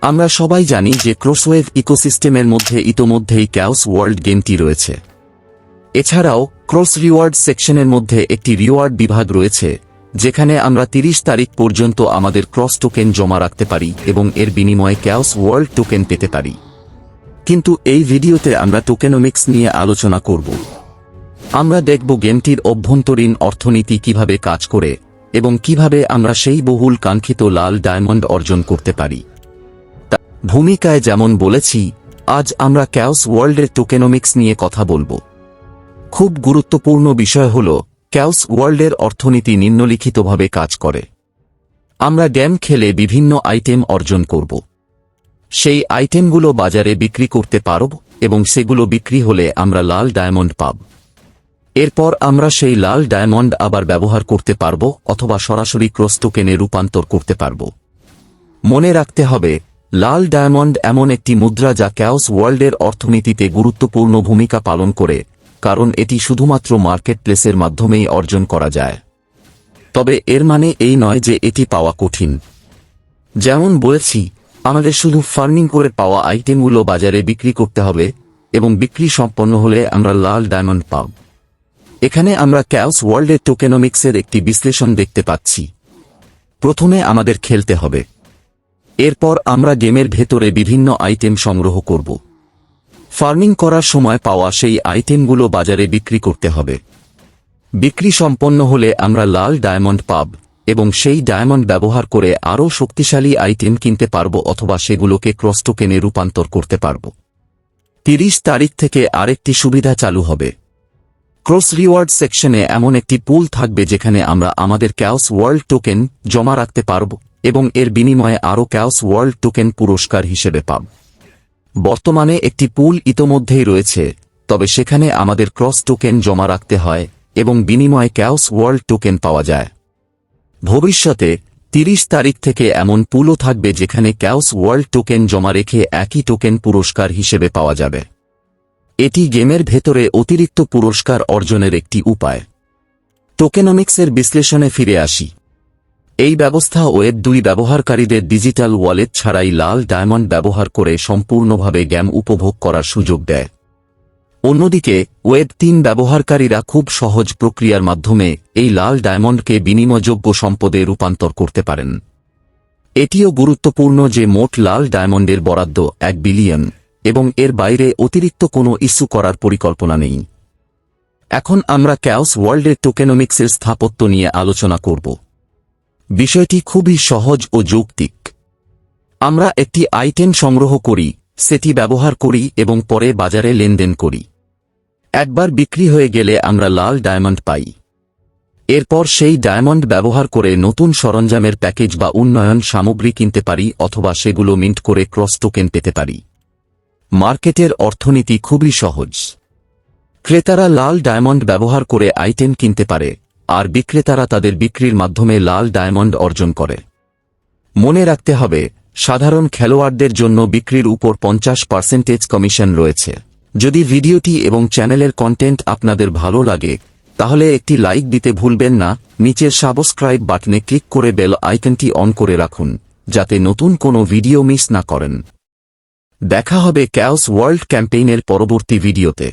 আমরা সবাই জানি যে ক্রসওয়েভ ইকোসিস্টেমের মধ্যে ইতোমধ্যেই ক্যাওস ওয়ার্ল্ড গেমটি রয়েছে। এছাড়াও ক্রস রিওয়ার্ড সেকশনের মধ্যে একটি রিওয়ার্ড বিভাগ রয়েছে, যেখানে আমরা 30 তারিখ পর্যন্ত আমাদের ক্রস টোকেন জমা রাখতে পারি এবং এর বিনিময়ে ক্যাওস ওয়ার্ল্ড টোকেন পেতে পারি। কিন্তু এই ভিডিওতে আমরা টোকেনোমিক্স নিয়ে আলোচনা করব। আমরা দেখব গেমটির অভ্যন্তরীণ অর্থনীতি কিভাবে কাজ করে এবং কিভাবে আমরা সেই বহুল কাঙ্ক্ষিত লাল ডায়মন্ড অর্জন করতে পারি। ভূমিকায় যেমন বলেছি, আজ আমরা ক্যাওস ওয়ার্ল্ডের টোকেনোমিক্স নিয়ে কথা বলবো। খুব গুরুত্বপূর্ণ বিষয় হল ক্যাওস ওয়ার্ল্ডের অর্থনীতি নিম্নলিখিতভাবে কাজ করে। আমরা গেম খেলে বিভিন্ন আইটেম অর্জন করব। সেই আইটেমগুলো বাজারে বিক্রি করতে পারব এবং সেগুলো বিক্রি হলে আমরা লাল ডায়মন্ড পাব। এরপর আমরা সেই লাল ডায়মন্ড আবার ব্যবহার করতে পারব অথবা সরাসরি ক্রস টোকেনে রূপান্তর করতে পারব। মনে রাখতে হবে, লাল ডায়মন্ড এমন একটি মুদ্রা যা ক্যাওস ওয়ার্ল্ডের অর্থনীতিতে গুরুত্বপূর্ণ ভূমিকা পালন করে, কারণ এটি শুধুমাত্র মার্কেট প্লেসের মাধ্যমেই অর্জন করা যায়। তবে এর মানে এই নয় যে এটি পাওয়া কঠিন। যেমন বলেছি, আমাদের শুধু ফার্মিং করে পাওয়া আইটেমগুলো বাজারে বিক্রি করতে হবে এবং বিক্রি সম্পন্ন হলে আমরা লাল ডায়মন্ড পাব। এখানে আমরা ক্যাওস ওয়ার্ল্ডের টোকেনোমিক্সের একটি বিশ্লেষণ দেখতে পাচ্ছি। প্রথমে আমাদের খেলতে হবে। এরপর আমরা গেমের ভেতরে বিভিন্ন আইটেম সংগ্রহ করব। ফার্মিং করার সময় পাওয়া সেই আইটেমগুলো বাজারে বিক্রি করতে হবে। বিক্রি সম্পন্ন হলে আমরা লাল ডায়মন্ড পাব এবং সেই ডায়মন্ড ব্যবহার করে আরও শক্তিশালী আইটেম কিনতে পারব অথবা সেগুলোকে ক্রস টোকেনে রূপান্তর করতে পারব। 30 তারিখ থেকে আরেকটি সুবিধা চালু হবে। ক্রস রিওয়ার্ড সেকশনে এমন একটি পুল থাকবে যেখানে আমরা আমাদের ক্যাওস ওয়ার্ল্ড টোকেন জমা রাখতে পারব এবং এর বিনিময়ে আরও ক্যাওস ওয়ার্ল্ড টোকেন পুরস্কার হিসেবে পাব। বর্তমানে একটি পুল ইতোমধ্যেই রয়েছে, তবে সেখানে আমাদের ক্রস টোকেন জমা রাখতে হয় এবং বিনিময়ে ক্যাওস ওয়ার্ল্ড টোকেন পাওয়া যায়। ভবিষ্যতে 30 তারিখ থেকে এমন পুলও থাকবে যেখানে ক্যাওস ওয়ার্ল্ড টোকেন জমা রেখে একই টোকেন পুরস্কার হিসেবে পাওয়া যাবে। এটি গেমের ভেতরে অতিরিক্ত পুরস্কার অর্জনের একটি উপায়। টোকেনোমিক্সের বিশ্লেষণে ফিরে আসি। এই ব্যবস্থা ওয়েব 2 ব্যবহারকারীদের ডিজিটাল ওয়ালেট ছাড়াই লাল ডায়মন্ড ব্যবহার করে সম্পূর্ণভাবে গেম উপভোগ করার সুযোগ দেয়। অন্যদিকে ওয়েব 3 ব্যবহারকারীরা খুব সহজ প্রক্রিয়ার মাধ্যমে এই লাল ডায়মন্ডকে বিনিময়যোগ্য সম্পদে রূপান্তর করতে পারেন। এটিও গুরুত্বপূর্ণ যে মোট লাল ডায়মন্ডের বরাদ্দ 1 বিলিয়ন এবং এর বাইরে অতিরিক্ত কোনো ইস্যু করার পরিকল্পনা নেই। এখন আমরা ক্যাওস ওয়ার্ল্ডের টোকেনোমিক্সের স্থাপত্য নিয়ে আলোচনা করব। বিষয়টি খুবই সহজ ও যৌক্তিক। আমরা একটি আইটেম সংগ্রহ করি, সেটি ব্যবহার করি এবং পরে বাজারে লেনদেন করি। একবার বিক্রি হয়ে গেলে আমরা লাল ডায়মন্ড পাই। এরপর সেই ডায়মন্ড ব্যবহার করে নতুন সরঞ্জামের প্যাকেজ বা উন্নয়ন সামগ্রী কিনতে পারি অথবা সেগুলো মিন্ট করে ক্রস টোকেন পেতে পারি। মার্কেটের অর্থনীতি খুবই সহজ। ক্রেতারা লাল ডায়মন্ড ব্যবহার করে আইটেম কিনতে পারে আর বিক্রেতারা তাদের বিক্রির মাধ্যমে লাল ডায়মন্ড অর্জন করে। মনে রাখতে হবে, সাধারণ খেলোয়াড়দের জন্য বিক্রির উপর 50% কমিশন রয়েছে। যদি ভিডিওটি এবং চ্যানেলের কন্টেন্ট আপনাদের ভালো লাগে তাহলে একটি লাইক দিতে ভুলবেন না। নিচের সাবস্ক্রাইব বাটনে ক্লিক করে বেল আইকনটি অন করে রাখুন যাতে নতুন কোনো ভিডিও মিস না করেন। দেখা হবে ক্যাওস ওয়ার্ল্ড ক্যাম্পেইনের পরবর্তী ভিডিওতে।